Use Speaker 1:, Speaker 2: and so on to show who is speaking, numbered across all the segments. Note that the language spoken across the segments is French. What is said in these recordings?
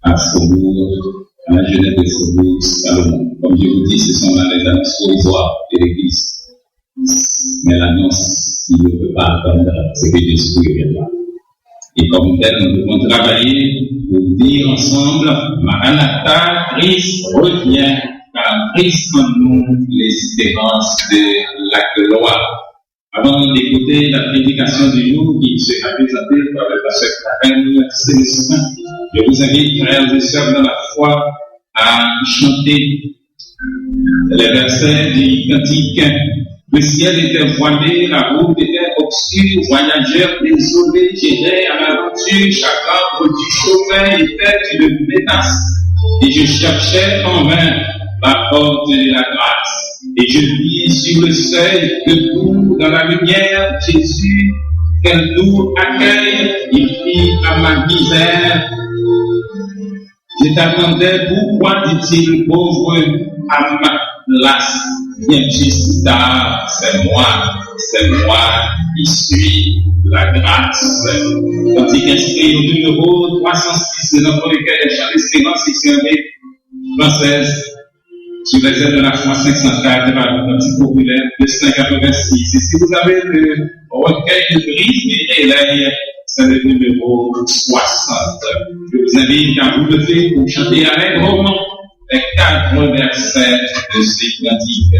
Speaker 1: à Faubourg, à la jeunesse de Faubourg Salomon. Comme je vous dis, ce sont là les annonces provisoires de l'Église. Mais l'annonce qui ne peut pas attendre, c'est que Jésus reviendra. Et comme tel, nous devons travailler pour dire ensemble, Maranatha, Christ revient, car Christ en nous l'espérance de la gloire. Avant d'écouter la prédication du jour qui sera présentée par le pasteur Karen Célestin, je vous invite, frères et sœurs dans la foi, à chanter les versets du cantique. Le ciel était voilé, la route était obscure, voyageurs désolés, j'étais à l'aventure, chaque arbre du chemin était une menace. Et je cherchais en vain la porte de la grâce. Et je vis sur le seuil, debout dans la lumière, Jésus, qu'elle nous accueille, il fit à ma misère. Je t'attendais, pourquoi dit-il, pauvre à ma place? Bien juste tard, c'est moi qui suis la grâce. Cantique inscrit au numéro 306 de notre recueil des chants d'espérance sectionnée française, sur les ailes de la foi 504, par le cantique populaire de 186. Et si vous avez le recueil de brise et l'éveil, c'est le numéro 60. Je vous invite à vous lever pour chanter allègrement les 4 versets de ces cantiques.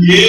Speaker 1: Et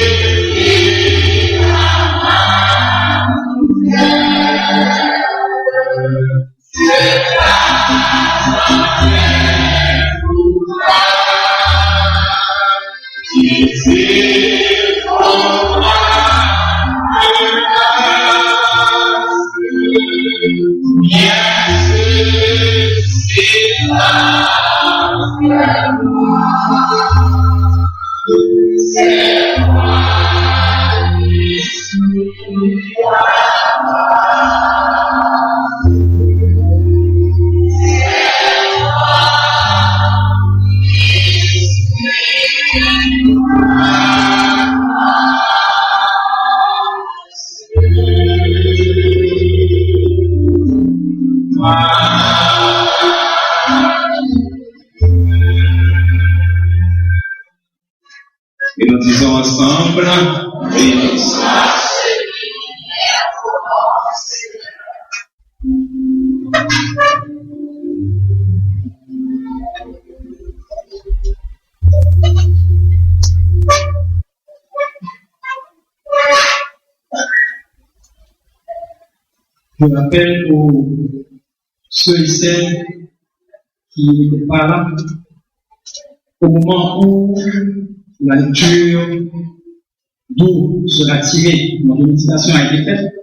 Speaker 1: nous disons ensemble,
Speaker 2: je rappelle pour ceux et celles qui n'étaient pas là, au moment où la lecture d'où sera tirée, notre méditation a été faite,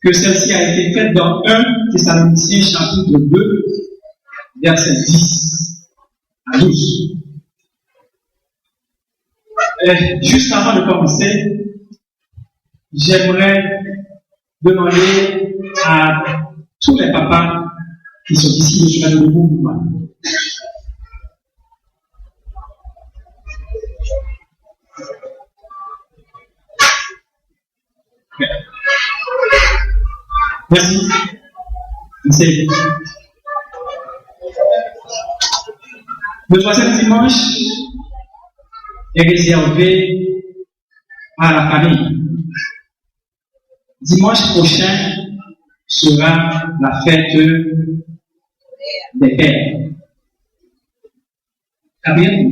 Speaker 2: que celle-ci a été faite dans 1 Thessaloniciens chapitre 2, verset 10 à 12. Juste avant de commencer, j'aimerais demander à tous les papas qui sont ici, je suis debout pour moi. Merci. Merci. Le troisième dimanche est réservé à la famille. Dimanche prochain sera la fête des pères. Gabriel,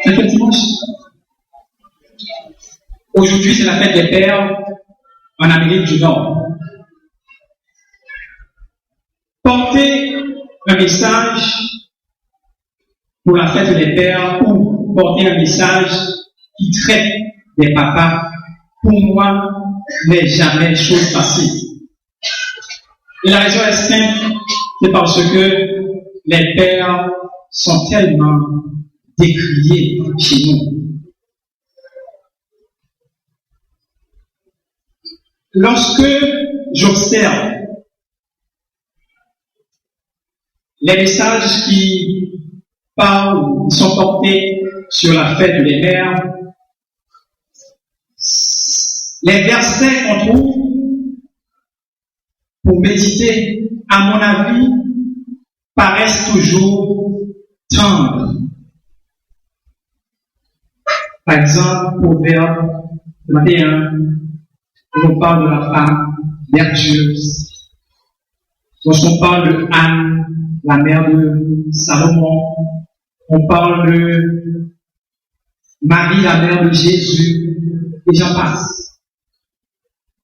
Speaker 2: c'est quel dimanche? Aujourd'hui, c'est la fête des pères en Amérique du Nord. Porter un message pour la fête des pères ou porter un message qui traite des papas, pour moi, n'est jamais chose facile. Et la raison est simple, c'est parce que les pères sont tellement décriés chez nous. Lorsque j'observe les messages qui parlent, qui sont portés sur la fête des pères, les versets qu'on trouve pour méditer, à mon avis, paraissent toujours tendres. Par exemple, Proverbe 21, on parle de la femme vertueuse. Lorsqu'on parle de Anne, la mère de Salomon, on parle de Marie, la mère de Jésus, et j'en passe.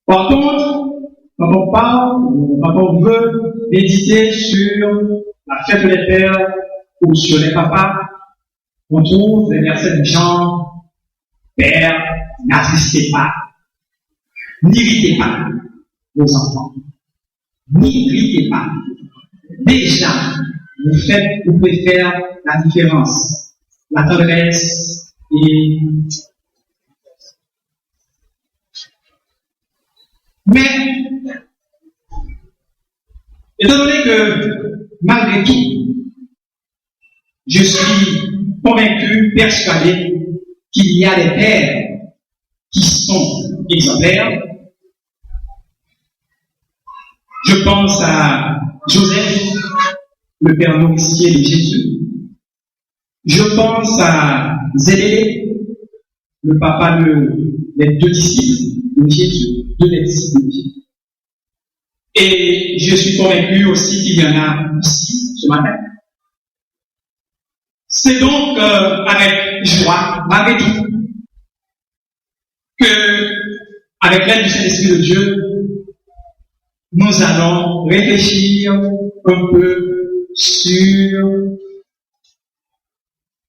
Speaker 2: Par contre, quand on veut méditer sur la fête des pères ou sur les papas, on trouve des versets de genre, Père, n'attristez pas, n'irritez pas vos enfants, n'irritez pas. Déjà, vous pouvez faire la différence, la tendresse et... Mais, étant donné que, malgré tout, je suis convaincu, persuadé qu'il y a des pères qui sont exemplaires. Je pense à Joseph, le père nourricier de Jésus. Je pense à Zébédée, le papa des deux disciples de Jésus, deux disciples de Jésus. Et je suis convaincu aussi qu'il y en a ici ce matin. C'est donc avec joie, malgré tout, que, avec l'aide du Saint-Esprit de Dieu, nous allons réfléchir un peu sur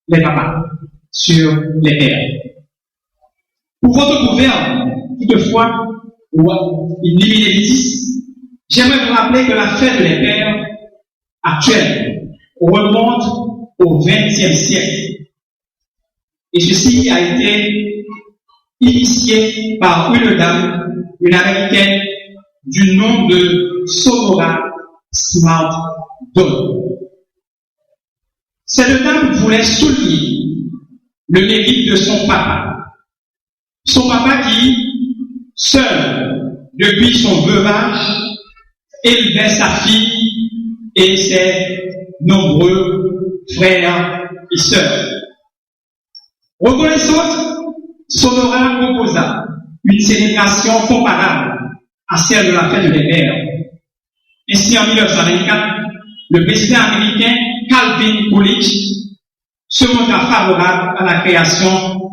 Speaker 2: les papas, sur les pères. Pour votre gouverne, toutefois, ou in limite, j'aimerais vous rappeler que la fête des pères actuelle remonte au XXe siècle. Et ceci a été initié par une dame, une américaine, du nom de Sonora Smart Dodd. Cette dame voulait souligner le mérite de son papa. Son papa qui, seul, depuis son veuvage, élevait sa fille et ses nombreux frères et sœurs. Reconnaissante, Sonora proposa une célébration comparable à celle de la fête des pères. Ainsi, en 1924, le président américain Calvin Coolidge se montra favorable à la création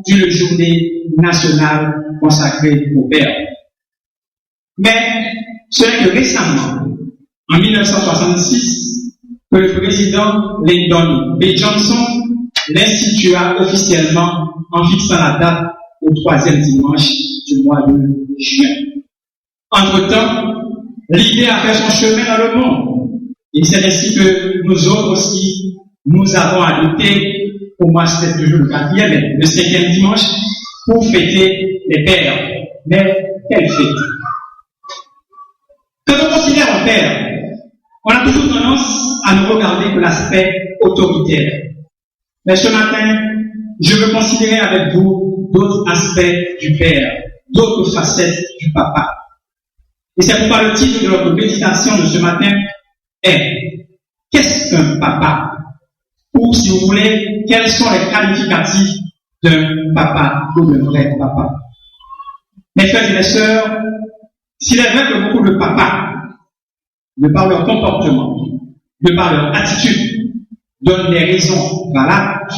Speaker 2: d'une journée nationale consacrée aux pères. Mais ce n'est que récemment, en 1966, que le président Lyndon B. Johnson l'institua officiellement en fixant la date au 3e dimanche du mois de juin. Entre-temps, l'idée a fait son chemin dans le monde. Et c'est ainsi que nous autres aussi, nous avons adopté, pour moi c'était toujours le 4e, mais le 5e dimanche, pour fêter les pères. Mais quelle fête! Quand on considère un père, on a toujours tendance à ne regarder que l'aspect autoritaire. Mais ce matin, je veux considérer avec vous d'autres aspects du père, d'autres facettes du papa. Et c'est pourquoi le titre de notre méditation de ce matin est « Qu'est-ce qu'un papa ?» ou, si vous voulez, quels sont les qualificatifs d'un papa ou d'un vrai papa. Mes frères et mes sœurs, s'il est vrai que beaucoup de papas, de par leur comportement, de par leur attitude, donnent des raisons valables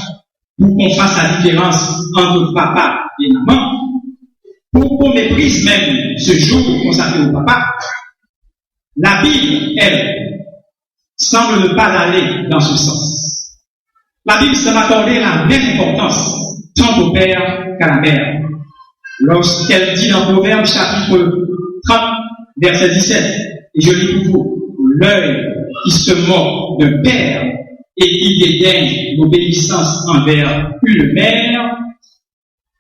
Speaker 2: pour qu'on fasse la différence entre papa et maman, pour qu'on méprise même ce jour consacré au papa, la Bible, elle, semble ne pas aller dans ce sens. La Bible semble accorder la même importance tant au père qu'à la mère. Lorsqu'elle dit dans Proverbes chapitre 30, verset 17, et je lis pour vous, l'œil qui se moque d'un père et qui dédaigne l'obéissance envers une mère,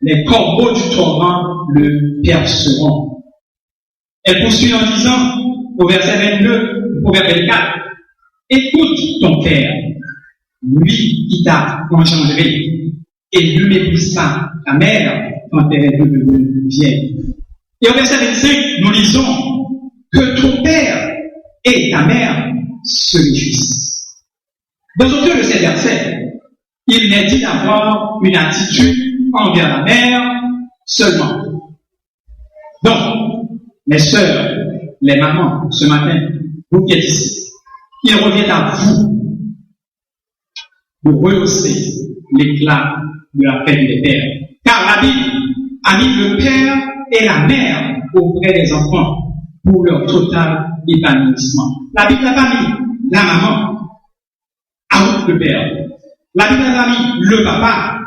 Speaker 2: les corbeaux du torrent le perceront. Elle poursuit en disant, au verset 22, au proverbe 24, écoute ton père, lui qui t'a engendré, et ne méprise pas ta mère quand elle est devenue vieille. Et au verset 25, nous lisons que ton père et ta mère se réjouissent. Dans aucun de ces versets, il n'est dit d'avoir une attitude envers la mère seulement. Donc, mes sœurs, les mamans, ce matin, vous qui êtes ici, il revient à vous de rehausser l'éclat de la fête des pères. Car la Bible a mis le père et la mère auprès des enfants pour leur total épanouissement. La Bible n'a pas mis la maman out le père. La Bible n'a pas mis le papa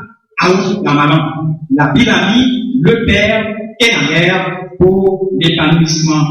Speaker 2: out la maman. La Bible a mis le père et la mère pour l'épanouissement